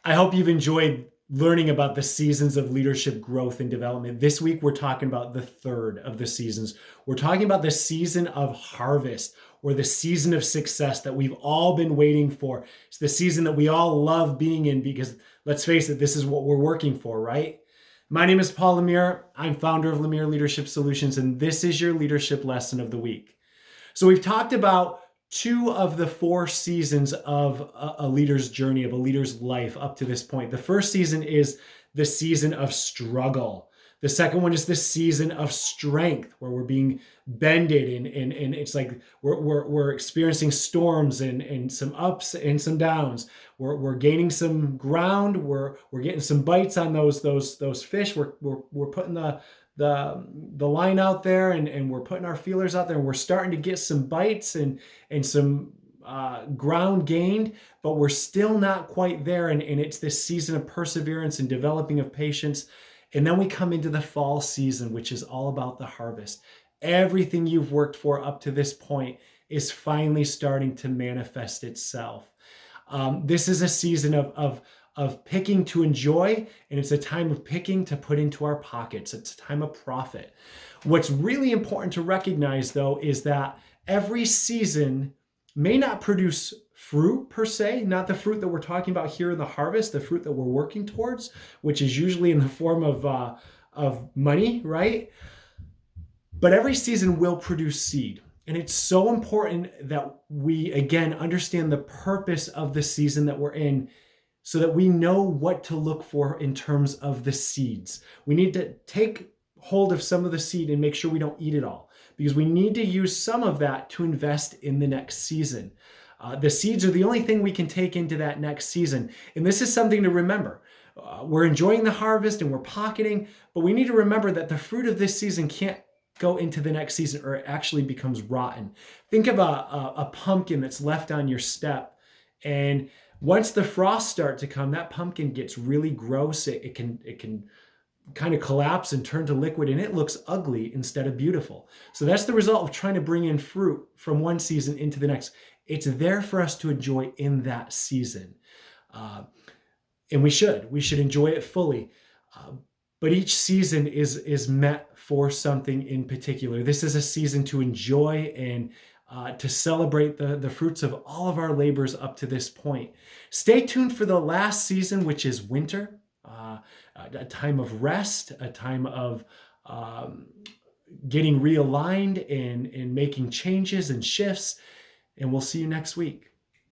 I hope you've enjoyed learning about the seasons of leadership growth and development. This week, we're talking about the third of the seasons. We're talking about the season of harvest or the season of success that we've all been waiting for. It's the season that we all love being in because, let's face it, this is what we're working for, right? My name is Paul Lemire. I'm founder of Lemire Leadership Solutions, and this is your leadership lesson of the week. So we've talked about two of the four seasons of a leader's journey, of a leader's life up to this point. The first season is the season of struggle. The second one is the season of strength, where we're being bended and it's like we're experiencing storms and some ups and some downs. We're gaining some ground. We're getting some bites on those fish. We're putting the line out there and we're putting our feelers out there and we're starting to get some bites and some ground gained, but we're still not quite there. And it's this season of perseverance and developing of patience. And then we come into the fall season, which is all about the harvest. Everything you've worked for up to this point is finally starting to manifest itself. This is a season of picking to enjoy, and it's a time of picking to put into our pockets. It's a time of profit. What's really important to recognize, though, is that every season may not produce fruit per se, not the fruit that we're talking about here in the harvest, the fruit that we're working towards, which is usually in the form of money, right? But every season will produce seed. And it's so important that we, again, understand the purpose of the season that we're in so that we know what to look for in terms of the seeds. We need to take hold of some of the seed and make sure we don't eat it all, because we need to use some of that to invest in the next season. The seeds are the only thing we can take into that next season. And this is something to remember. We're enjoying the harvest and we're pocketing, but we need to remember that the fruit of this season can't go into the next season or it actually becomes rotten. Think of a pumpkin that's left on your step, and once the frosts start to come, that pumpkin gets really gross. It can kind of collapse and turn to liquid, and it looks ugly instead of beautiful. So that's the result of trying to bring in fruit from one season into the next. It's there for us to enjoy in that season. And we should enjoy it fully. But each season is meant for something in particular. This is a season to enjoy and to celebrate the fruits of all of our labors up to this point. Stay tuned for the last season, which is winter, a time of rest, a time of getting realigned and making changes and shifts. And we'll see you next week.